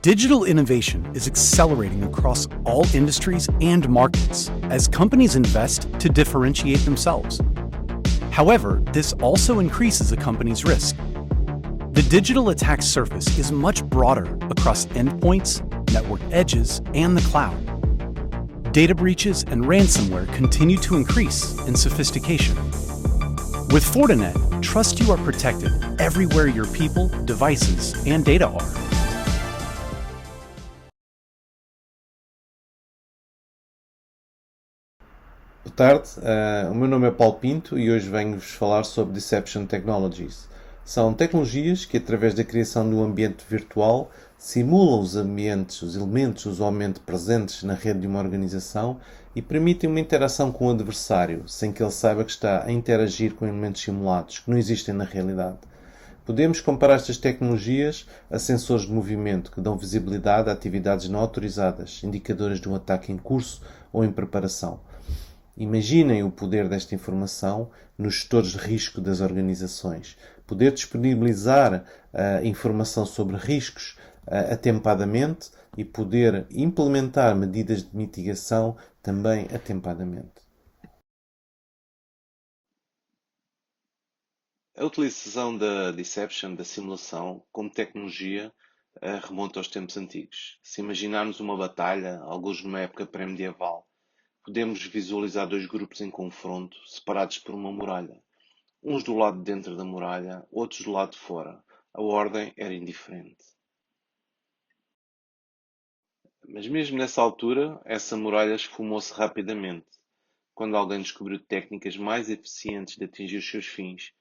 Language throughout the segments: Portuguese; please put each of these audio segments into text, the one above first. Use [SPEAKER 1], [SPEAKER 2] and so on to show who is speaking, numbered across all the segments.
[SPEAKER 1] Digital innovation is accelerating across all industries and markets as companies invest to differentiate themselves. However, this also increases a company's risk. The digital attack surface is much broader across endpoints, network edges, and the cloud. Data breaches and ransomware continue to increase in sophistication. With Fortinet, trust you are protected everywhere your people, devices, and data are.
[SPEAKER 2] Boa tarde, o meu nome é Paulo Pinto e hoje venho-vos falar sobre Deception Technologies. São tecnologias que, através da criação de um ambiente virtual, simulam os ambientes, os elementos usualmente presentes na rede de uma organização e permitem uma interação com o adversário, sem que ele saiba que está a interagir com elementos simulados, que não existem na realidade. Podemos comparar estas tecnologias a sensores de movimento que dão visibilidade a atividades não autorizadas, indicadoras de um ataque em curso ou em preparação. Imaginem o poder desta informação nos gestores de risco das organizações. Poder disponibilizar informação sobre riscos atempadamente e poder implementar medidas de mitigação também atempadamente.
[SPEAKER 3] A utilização da deception, da simulação, como tecnologia, remonta aos tempos antigos. Se imaginarmos uma batalha, alguns numa época pré-medieval, podemos visualizar dois grupos em confronto, separados por uma muralha. Uns do lado de dentro da muralha, outros do lado de fora. A ordem era indiferente. Mas mesmo nessa altura, essa muralha esfumou-se rapidamente, quando alguém descobriu técnicas mais eficientes de atingir os seus fins,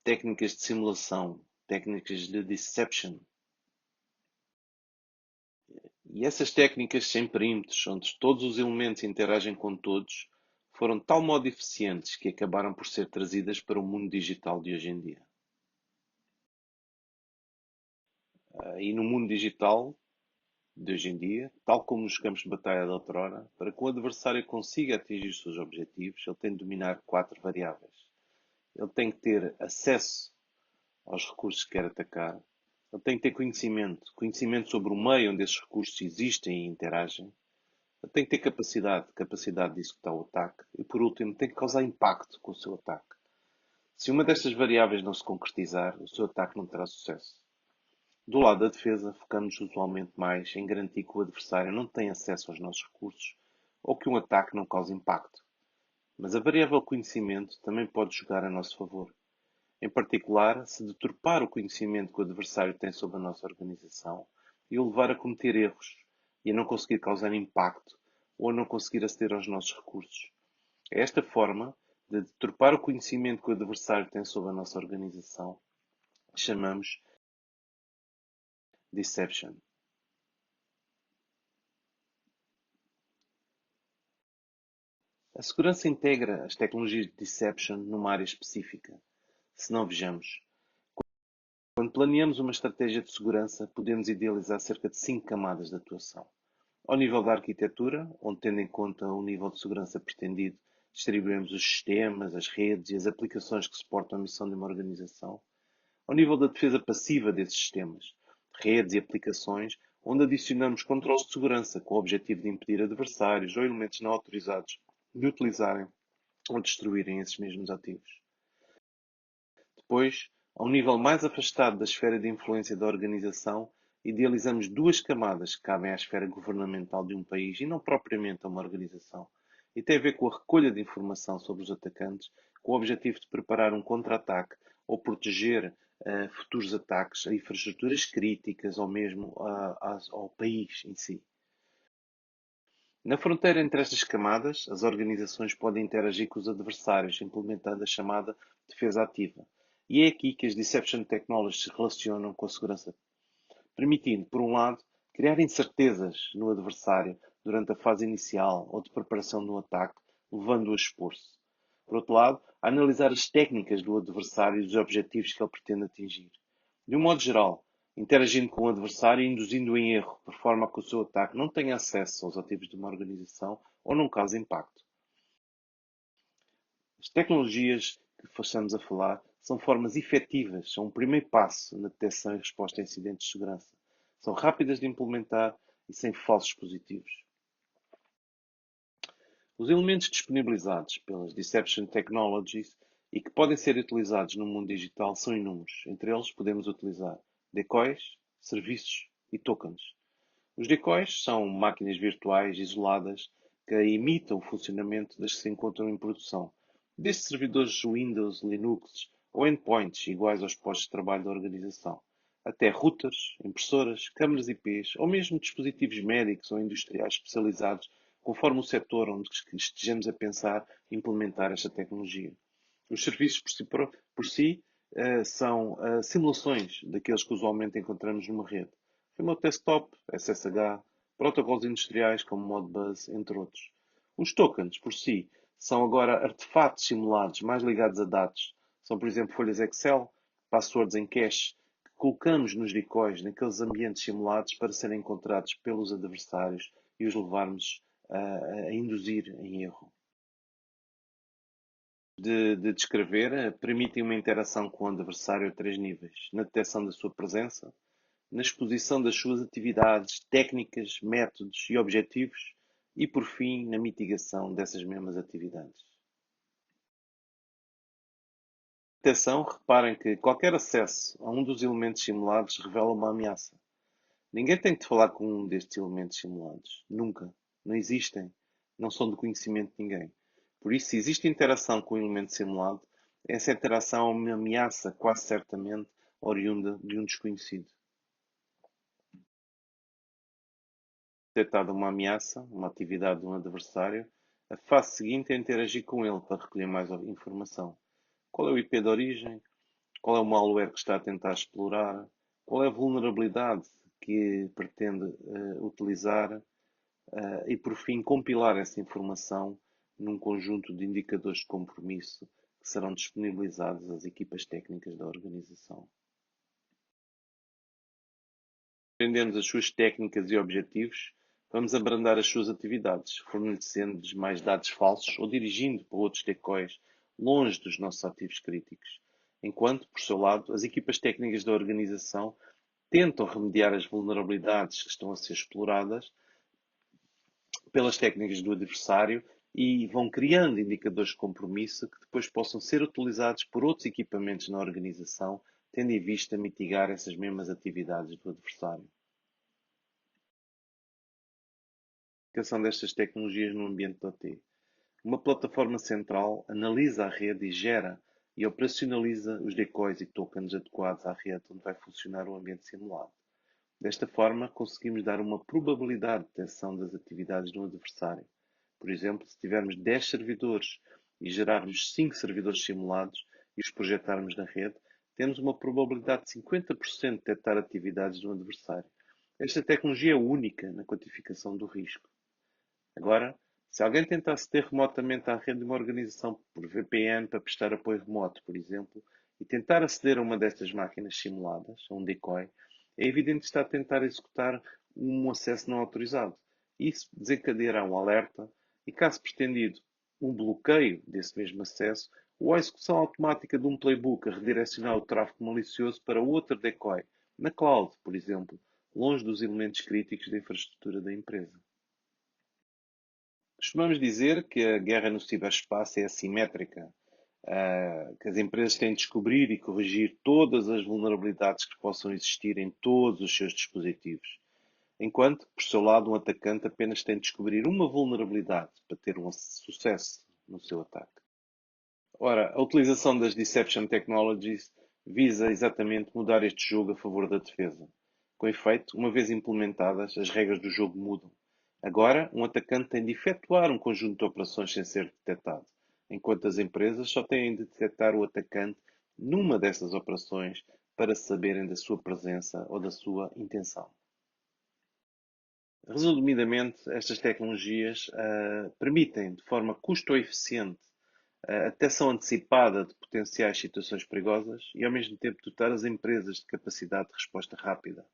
[SPEAKER 3] técnicas de simulação, técnicas de deception. E essas técnicas sem perímetros, onde todos os elementos interagem com todos, foram de tal modo eficientes que acabaram por ser trazidas para o mundo digital de hoje em dia. E no mundo digital de hoje em dia, tal como nos campos de batalha de outrora, para que o adversário consiga atingir os seus objetivos, ele tem de dominar 4 variáveis. Ele tem que ter acesso aos recursos que quer atacar. Ele tem que ter conhecimento sobre o meio onde esses recursos existem e interagem. Ele tem que ter capacidade de executar o ataque. E por último, tem que causar impacto com o seu ataque. Se uma destas variáveis não se concretizar, o seu ataque não terá sucesso. Do lado da defesa, focamos usualmente mais em garantir que o adversário não tem acesso aos nossos recursos ou que um ataque não cause impacto. Mas a variável conhecimento também pode jogar a nosso favor. Em particular, se deturpar o conhecimento que o adversário tem sobre a nossa organização e o levar a cometer erros e a não conseguir causar impacto ou a não conseguir aceder aos nossos recursos. É esta forma de deturpar o conhecimento que o adversário tem sobre a nossa organização que chamamos deception. A segurança integra as tecnologias de deception numa área específica. Se não vejamos, quando planeamos uma estratégia de segurança, podemos idealizar cerca de 5 camadas de atuação. Ao nível da arquitetura, onde, tendo em conta o nível de segurança pretendido, distribuímos os sistemas, as redes e as aplicações que suportam a missão de uma organização. Ao nível da defesa passiva desses sistemas, redes e aplicações, onde adicionamos controles de segurança com o objetivo de impedir adversários ou elementos não autorizados de utilizarem ou destruírem esses mesmos ativos. Depois, a um nível mais afastado da esfera de influência da organização, idealizamos duas camadas que cabem à esfera governamental de um país e não propriamente a uma organização. E tem a ver com a recolha de informação sobre os atacantes, com o objetivo de preparar um contra-ataque ou proteger futuros ataques a infraestruturas críticas ou mesmo ao país em si. Na fronteira entre estas camadas, as organizações podem interagir com os adversários, implementando a chamada defesa ativa. E é aqui que as Deception Technologies se relacionam com a segurança, permitindo, por um lado, criar incertezas no adversário durante a fase inicial ou de preparação do ataque, levando-o a expor-se. Por outro lado, a analisar as técnicas do adversário e os objetivos que ele pretende atingir. De um modo geral, interagindo com o adversário e induzindo-o em erro, por forma a que o seu ataque não tenha acesso aos ativos de uma organização ou não cause impacto. As tecnologias que estamos a falar são formas efetivas, são um primeiro passo na detecção e resposta a incidentes de segurança. são rápidas de implementar e sem falsos positivos. Os elementos disponibilizados pelas Deception Technologies e que podem ser utilizados no mundo digital são inúmeros. Entre eles podemos utilizar decoys, serviços e tokens. Os decoys são máquinas virtuais isoladas que imitam o funcionamento das que se encontram em produção, desde servidores Windows, Linux ou endpoints iguais aos postos de trabalho da organização, até routers, impressoras, câmaras IPs ou mesmo dispositivos médicos ou industriais especializados, conforme o setor onde estejamos a pensar implementar esta tecnologia. Os serviços por si são simulações daqueles que usualmente encontramos numa rede. Remote Desktop, SSH, protocolos industriais como Modbus, entre outros. Os tokens, por si, são agora artefatos simulados mais ligados a dados. São, por exemplo, folhas Excel, passwords em cache, que colocamos nos decoys naqueles ambientes simulados para serem encontrados pelos adversários e os levarmos a induzir em erro. De descrever, permitem uma interação com o adversário a três níveis: na detecção da sua presença, na exposição das suas atividades, técnicas, métodos e objetivos e, por fim, na mitigação dessas mesmas atividades. Detecção, reparem que qualquer acesso a um dos elementos simulados revela uma ameaça. Ninguém tem de falar com um destes elementos simulados. Nunca. Não existem. Não são do conhecimento de ninguém. Por isso, se existe interação com o elemento simulado, essa interação é uma ameaça, quase certamente, oriunda de um desconhecido. Detectada uma ameaça, uma atividade de um adversário, a fase seguinte é interagir com ele para recolher mais informação. Qual é o IP de origem? Qual é o malware que está a tentar explorar? Qual é a vulnerabilidade que pretende utilizar? E, por fim, compilar essa informação num conjunto de indicadores de compromisso que serão disponibilizados às equipas técnicas da organização. Entendemos as suas técnicas e objetivos, vamos abrandar as suas atividades, fornecendo-lhes mais dados falsos ou dirigindo para outros decoys longe dos nossos ativos críticos. Enquanto, por seu lado, as equipas técnicas da organização tentam remediar as vulnerabilidades que estão a ser exploradas pelas técnicas do adversário e vão criando indicadores de compromisso que depois possam ser utilizados por outros equipamentos na organização, tendo em vista mitigar essas mesmas atividades do adversário. A aplicação destas tecnologias no ambiente OT. Uma plataforma central analisa a rede e gera e operacionaliza os decoys e tokens adequados à rede onde vai funcionar o ambiente simulado. Desta forma, conseguimos dar uma probabilidade de detecção das atividades do adversário. Por exemplo, se tivermos 10 servidores e gerarmos 5 servidores simulados e os projetarmos na rede, temos uma probabilidade de 50% de detectar atividades do adversário. Esta tecnologia é única na quantificação do risco. Agora, se alguém tentar aceder remotamente à rede de uma organização por VPN para prestar apoio remoto, por exemplo, e tentar aceder a uma destas máquinas simuladas, a um decoy, é evidente que está a tentar executar um acesso não autorizado. Isso desencadeará um alerta e, caso pretendido, um bloqueio desse mesmo acesso ou a execução automática de um playbook a redirecionar o tráfego malicioso para outro decoy, na cloud, por exemplo, longe dos elementos críticos da infraestrutura da empresa. Costumamos dizer que a guerra no ciberespaço é assimétrica, que as empresas têm de descobrir e corrigir todas as vulnerabilidades que possam existir em todos os seus dispositivos, enquanto, por seu lado, um atacante apenas tem de descobrir uma vulnerabilidade para ter um sucesso no seu ataque. Ora, a utilização das Deception Technologies visa exatamente mudar este jogo a favor da defesa. Com efeito, uma vez implementadas, as regras do jogo mudam. Agora, um atacante tem de efetuar um conjunto de operações sem ser detectado, enquanto as empresas só têm de detectar o atacante numa dessas operações para saberem da sua presença ou da sua intenção. Resumidamente, estas tecnologias permitem, de forma custo-eficiente, a detecção antecipada de potenciais situações perigosas e, ao mesmo tempo, dotar as empresas de capacidade de resposta rápida,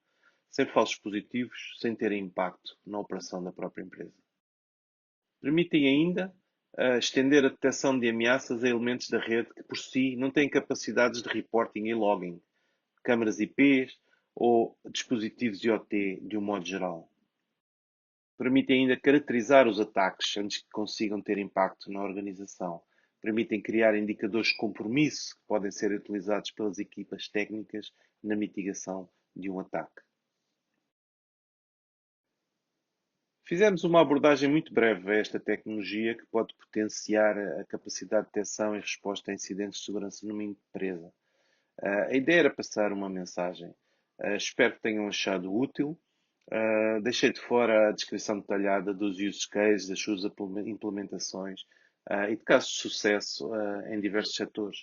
[SPEAKER 3] sem falsos positivos, sem terem impacto na operação da própria empresa. Permitem ainda estender a detecção de ameaças a elementos da rede que, por si, não têm capacidades de reporting e logging, câmaras IPs ou dispositivos IoT de um modo geral. Permitem ainda caracterizar os ataques antes que consigam ter impacto na organização. Permitem criar indicadores de compromisso que podem ser utilizados pelas equipas técnicas na mitigação de um ataque. Fizemos uma abordagem muito breve a esta tecnologia que pode potenciar a capacidade de detecção e resposta a incidentes de segurança numa empresa. A ideia era passar uma mensagem. Espero que tenham achado útil. Deixei de fora a descrição detalhada dos use cases, das suas implementações e de casos de sucesso em diversos setores.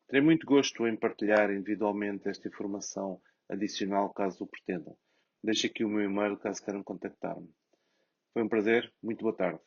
[SPEAKER 3] Terei muito gosto em partilhar individualmente esta informação adicional caso o pretendam. Deixo aqui o meu e-mail caso queiram contactar-me. Foi um prazer. Muito boa tarde.